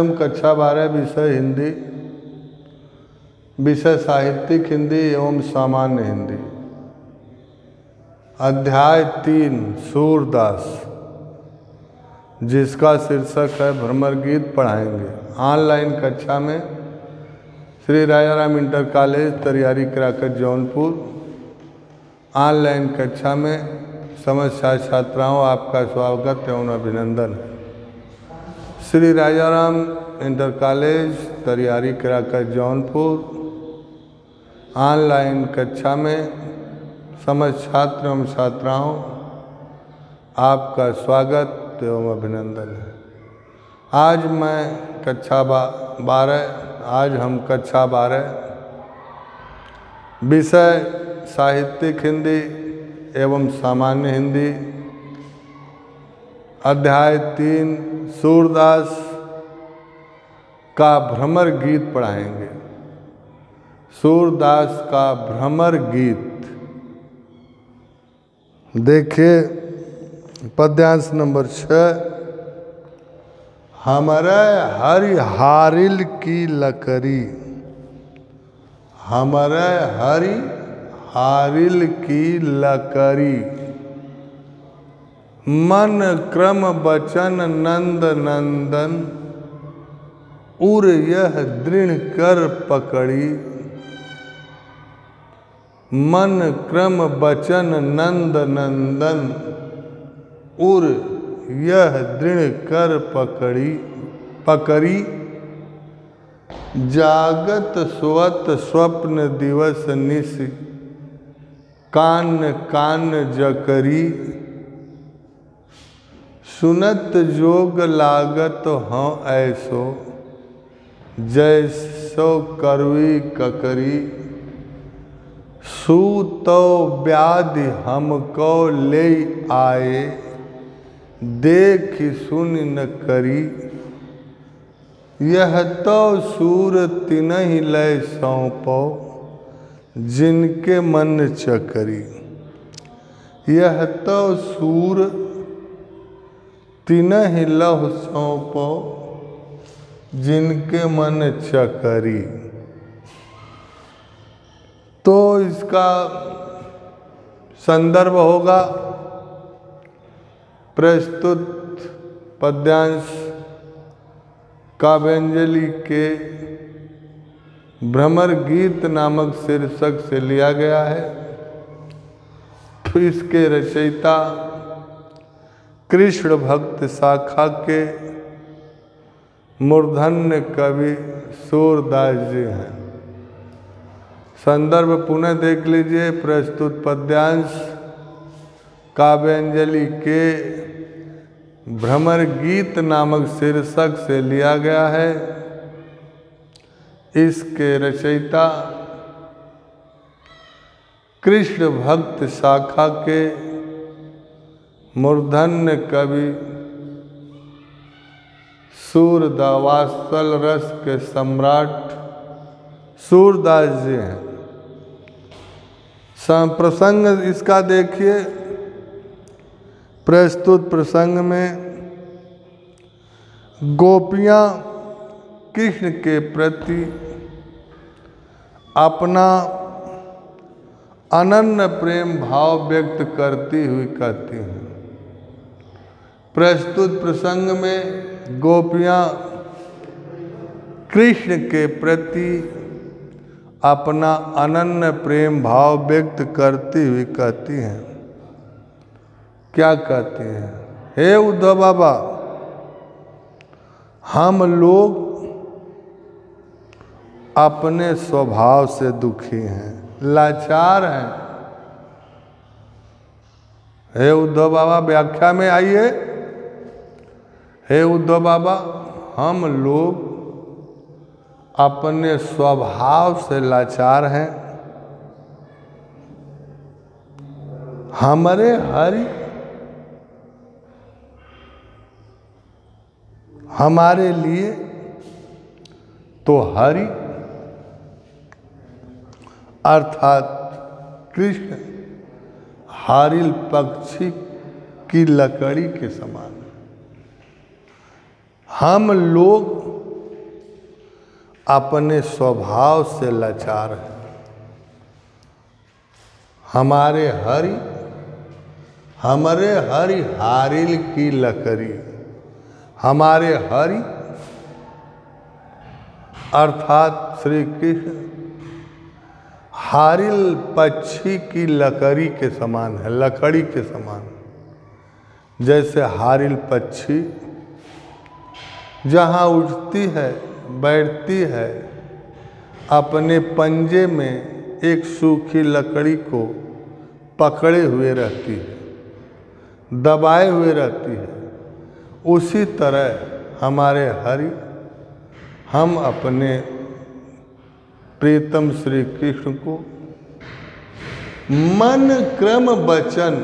निगम कक्षा 12 विषय हिंदी, विषय साहित्यिक हिंदी एवं सामान्य हिंदी। अध्याय 3 सूरदास, जिसका शीर्षक है भ्रमर गीत पढ़ाएंगे। ऑनलाइन कक्षा में Shri Rajaram inter college Tariyari Karakat Jaunpur. Online कक्षा में समस्त छात्राओं आपका स्वागत एवं अभिनंदन है। Shri Rajaram inter college Tariyari Karakat Jaunpur online कक्षा में समस्त छात्र एवं छात्राओं आपका स्वागत एवं अभिनंदन है। आज मैं कक्षा 12 आज हम कक्षा 12 विषय साहित्यिक हिंदी एवं सामान्य हिंदी अध्याय 3 सूरदास का भ्रमर गीत पढ़ाएंगे। सूरदास का भ्रमर गीत देखिए पद्यांश नंबर 6। हमारे हरि हारिल की लकड़ी, हमारे हरि हारिल की लकड़ी, मन क्रम बचन नंद नंदन, उर यह दृढ़ कर पकड़ी। मन क्रम बचन नंद नंदन, उर यह दृढ़ कर पकड़ी। जागत स्वत स्वप्न दिवस निश, कान कान जकरी। सुनत जोग लागत हों ऐसो, जैसो करवी ककरी। सूतो व्याधि हमको ले आए, देख सुन न करी। यह तो सूर तिनहि लय सौंपो, जिनके मन चकरी। यह तो सूर तिनहि लह सौंपो, जिनके मन चकरी। तो इसका संदर्भ होगा प्रस्तुत पद्यांश काव्यांजलि के भ्रमर गीत नामक शीर्षक से लिया गया है। तो इसके रचयिता कृष्ण भक्त शाखा के मूर्धन्य कवि सूरदास जी हैं। संदर्भ पुनः देख लीजिए। प्रस्तुत पद्यांश काव्यांजलि के भ्रमर गीत नामक शीर्षक से लिया गया है। इसके रचयिता कृष्ण भक्त शाखा के मूर्धन्य कवि सूरदास, वात्सल रस के सम्राट सूरदास जी हैं। प्रसंग इसका देखिए। प्रस्तुत प्रसंग में गोपियाँ कृष्ण के प्रति अपना अनन्य प्रेम भाव व्यक्त करती हुई कहती हैं। प्रस्तुत प्रसंग में गोपियाँ कृष्ण के प्रति अपना अनन्य प्रेम भाव व्यक्त करती हुई कहती हैं। क्या कहती हैं? हे उद्धव बाबा, हम लोग अपने स्वभाव से दुखी हैं, लाचार हैं। हे उद्धव बाबा, व्याख्या में आइए। हे उद्धव बाबा, हम लोग अपने स्वभाव से लाचार हैं। हमारे हरि हमारे लिए तो हरि अर्थात कृष्ण हारिल पक्षी की लकड़ी के समान। हम लोग अपने स्वभाव से लाचार है। हमारे हरि हारिल की लकड़ी, हमारे हरि अर्थात श्री कृष्ण हारिल पक्षी की लकड़ी के समान है, लकड़ी के समान। जैसे हारिल पक्षी जहाँ उठती है बैठती है, अपने पंजे में एक सूखी लकड़ी को पकड़े हुए रहती है, दबाए हुए रहती है, उसी तरह हमारे हरि, हम अपने प्रीतम श्री कृष्ण को मन क्रम वचन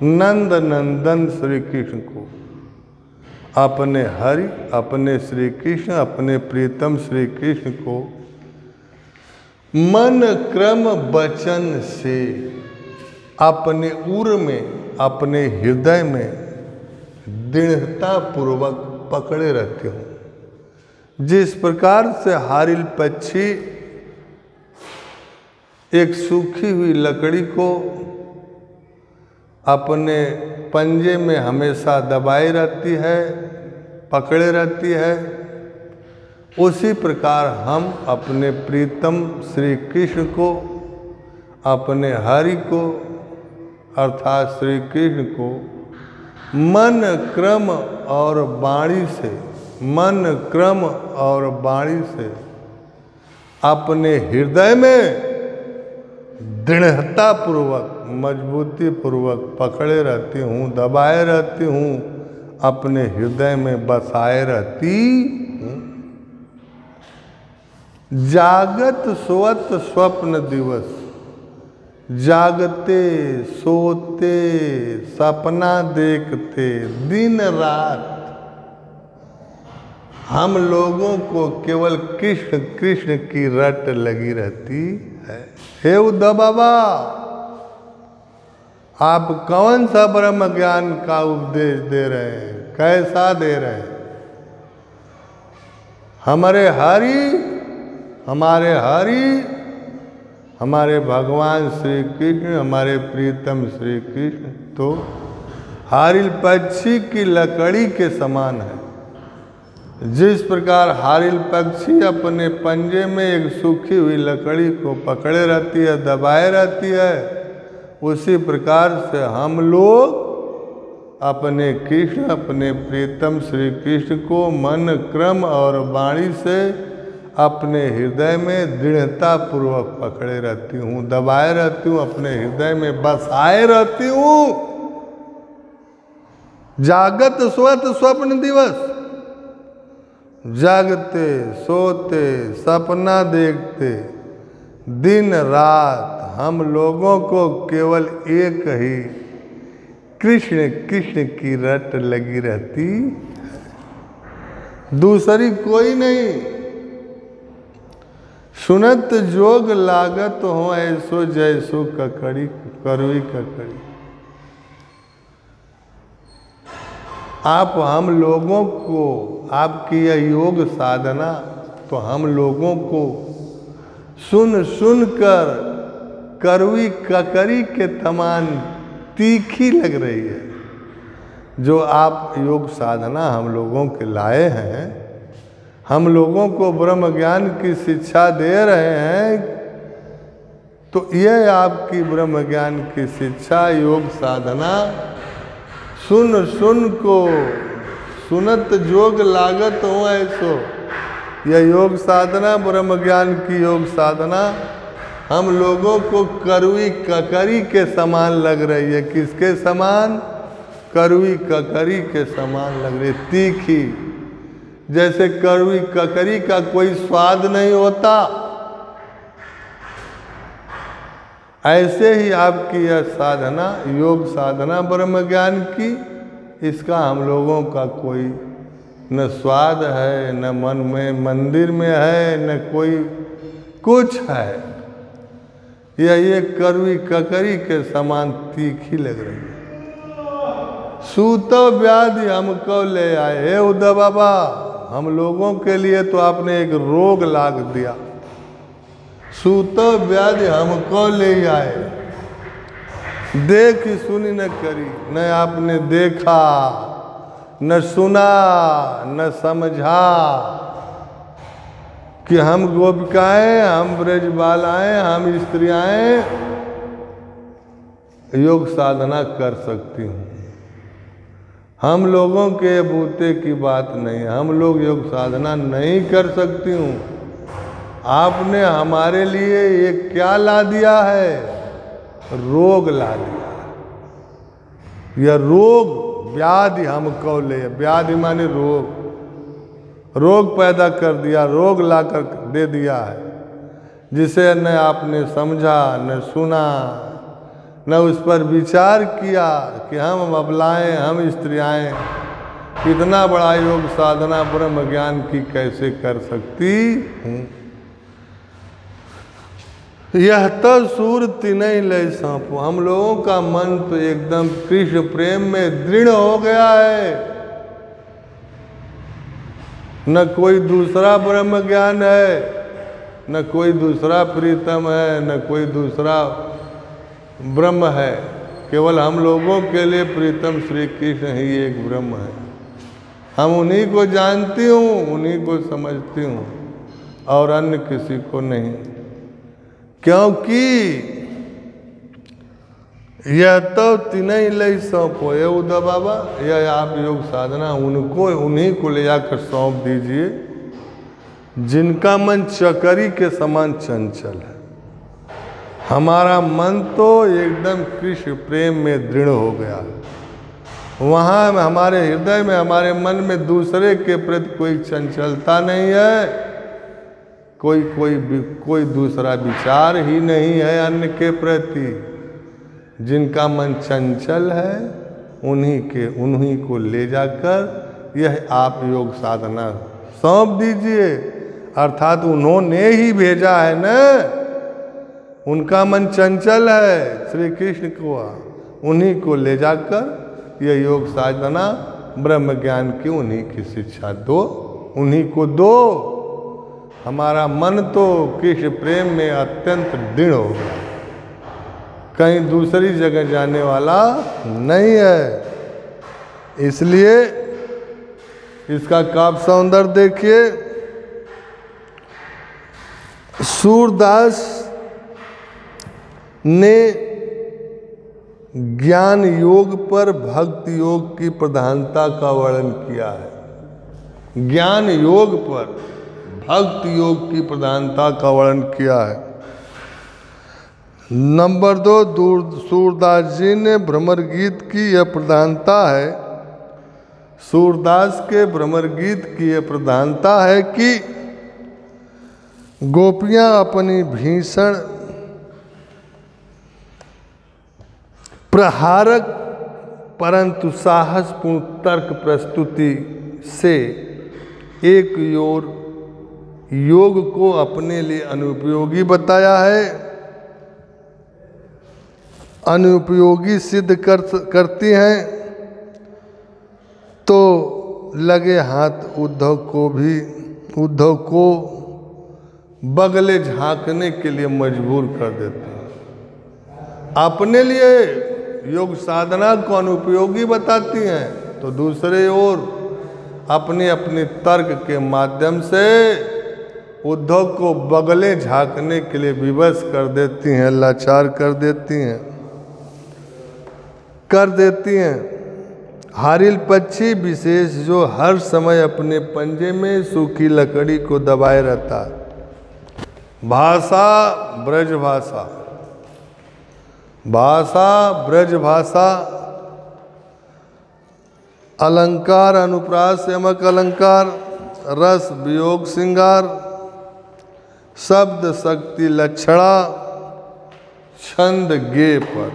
नंद नंदन श्री कृष्ण को, अपने हरि, अपने श्री कृष्ण, अपने प्रीतम श्री कृष्ण को मन क्रम वचन से अपने उर में, अपने हृदय में दृढ़ता पूर्वक पकड़े रहते हूँ। जिस प्रकार से हारिल पक्षी एक सूखी हुई लकड़ी को अपने पंजे में हमेशा दबाए रहती है, पकड़े रहती है, उसी प्रकार हम अपने प्रीतम श्री कृष्ण को, अपने हरि को अर्थात श्री कृष्ण को मन क्रम और वाणी से, मन क्रम और वाणी से अपने हृदय में दृढ़ता पूर्वक, मजबूती पूर्वक पकड़े रहती हूँ, दबाए रहती हूँ, अपने हृदय में बसाए रहती हूँ। जागत सोवत स्वप्न दिवस, जागते सोते सपना देखते दिन रात हम लोगों को केवल कृष्ण कृष्ण की रट लगी रहती है। हे उद्धव बाबा, आप कौन सा ब्रह्म ज्ञान का उपदेश दे रहे हैं, कैसा दे रहे हैं? हमारे हरि, हमारे भगवान श्री कृष्ण, हमारे प्रीतम श्री कृष्ण तो हारिल पक्षी की लकड़ी के समान है। जिस प्रकार हारिल पक्षी अपने पंजे में एक सूखी हुई लकड़ी को पकड़े रहती है, दबाए रहती है, उसी प्रकार से हम लोग अपने कृष्ण, अपने प्रीतम श्री कृष्ण को मन क्रम और वाणी से अपने हृदय में दृढ़ता पूर्वक पकड़े रहती हूँ, दबाए रहती हूँ, अपने हृदय में बसाए रहती हूँ। जागत सोवत स्वप्न दिवस, जागते सोते सपना देखते दिन रात हम लोगों को केवल एक ही कृष्ण कृष्ण की रट लगी रहती, दूसरी कोई नहीं। सुनत जोग लागत हो ऐसो जैसो ककड़ी करवी ककड़ी। आप हम लोगों को, आपकी यह योग साधना तो हम लोगों को सुन सुन कर करवी ककड़ी के समान तीखी लग रही है। जो आप योग साधना हम लोगों के लाए हैं, हम लोगों को ब्रह्म ज्ञान की शिक्षा दे रहे हैं, तो यह आपकी ब्रह्म ज्ञान की शिक्षा, योग साधना सुन सुन को सुनत जोग लागत हो ऐसो, यह योग साधना, ब्रह्म ज्ञान की योग साधना हम लोगों को करवी ककड़ी के समान लग रही है। किसके समान? करवी ककड़ी के समान लग रही है, तीखी। जैसे करवी ककड़ी का कोई स्वाद नहीं होता, ऐसे ही आपकी यह साधना, योग साधना ब्रह्म ज्ञान की, इसका हम लोगों का कोई न स्वाद है, न मन में मंदिर में है, न कोई कुछ है। यह करवी ककड़ी के समान तीखी लग रही है। सूतो व्याधि हमको ले आए। हे उद्धव बाबा, हम लोगों के लिए तो आपने एक रोग लाग दिया। सूतो व्याधि हमको ले आए, देख सुनी न करी, न आपने देखा न सुना न समझा कि हम गोपिकाएं, हम ब्रजबालाएं, हम स्त्रियाएं योग साधना कर सकती हूँ। हम लोगों के बूते की बात नहीं, हम लोग योग साधना नहीं कर सकती हूँ। आपने हमारे लिए ये क्या ला दिया है? रोग ला दिया। यह रोग व्याधि हमको ले, व्याधि माने रोग, रोग पैदा कर दिया, रोग ला कर दे दिया है, जिसे न आपने समझा न सुना न उस पर विचार किया कि हम अबलाएं, हम स्त्रियाएं इतना बड़ा योग साधना ब्रह्म ज्ञान की कैसे कर सकती हूँ। यह तो सूर तिनहि लय सौंपो। हम लोगों का मन तो एकदम कृष्ण प्रेम में दृढ़ हो गया है। न कोई दूसरा ब्रह्म ज्ञान है, न कोई दूसरा प्रीतम है, न कोई दूसरा ब्रह्म है। केवल हम लोगों के लिए प्रीतम श्री कृष्ण ही एक ब्रह्म है। हम उन्हीं को जानती हूँ, उन्हीं को समझती हूँ और अन्य किसी को नहीं, क्योंकि यह तो तिनहि लय सौंपो। ये उद्धव बाबा, यह आप योग साधना उनको, उन्हीं को ले जाकर सौंप दीजिए जिनका मन चकरी के समान चंचल है। हमारा मन तो एकदम कृष्ण प्रेम में दृढ़ हो गया। वहाँ हमारे हृदय में, हमारे मन में दूसरे के प्रति कोई चंचलता नहीं है, कोई दूसरा विचार ही नहीं है अन्य के प्रति। जिनका मन चंचल है उन्हीं को ले जाकर यह आप योग साधना सौंप दीजिए। अर्थात उन्होंने ही भेजा है ना, उनका मन चंचल है श्री कृष्ण को, उन्हीं को ले जाकर यह योग साधना ब्रह्म ज्ञान की उन्हीं की शिक्षा दो, उन्हीं को दो। हमारा मन तो कृष्ण प्रेम में अत्यंत दृढ़ हो गया, कहीं दूसरी जगह जाने वाला नहीं है। इसलिए इसका काव्य सौंदर्य देखिए। सूरदास ने ज्ञान योग पर भक्ति योग की प्रधानता का वर्णन किया है। ज्ञान योग पर भक्ति योग की प्रधानता का वर्णन किया है। नंबर 2, सूरदास जी ने भ्रमर गीत की यह प्रधानता है। सूरदास के भ्रमर गीत की यह प्रधानता है कि गोपियां अपनी भीषण प्रहारक परंतु साहसपूर्ण तर्क प्रस्तुति से एक ओर योग को अपने लिए अनुपयोगी बताया है, अनुपयोगी सिद्ध करती हैं, तो लगे हाथ उद्धव को बगले झांकने के लिए मजबूर कर देते हैं। अपने लिए योग साधना को अनुपयोगी बताती हैं तो दूसरे ओर अपने अपने तर्क के माध्यम से उद्धव को बगले झांकने के लिए विवश कर देती हैं, लाचार कर देती हैं। हारिल पक्षी विशेष जो हर समय अपने पंजे में सूखी लकड़ी को दबाए रहता है। भाषा ब्रज भाषा, भाषा ब्रज भाषा, अलंकार अनुप्रास यमक अलंकार, रस वियोग श्रृंगार, शब्द शक्ति लक्षणा, छंद गे पर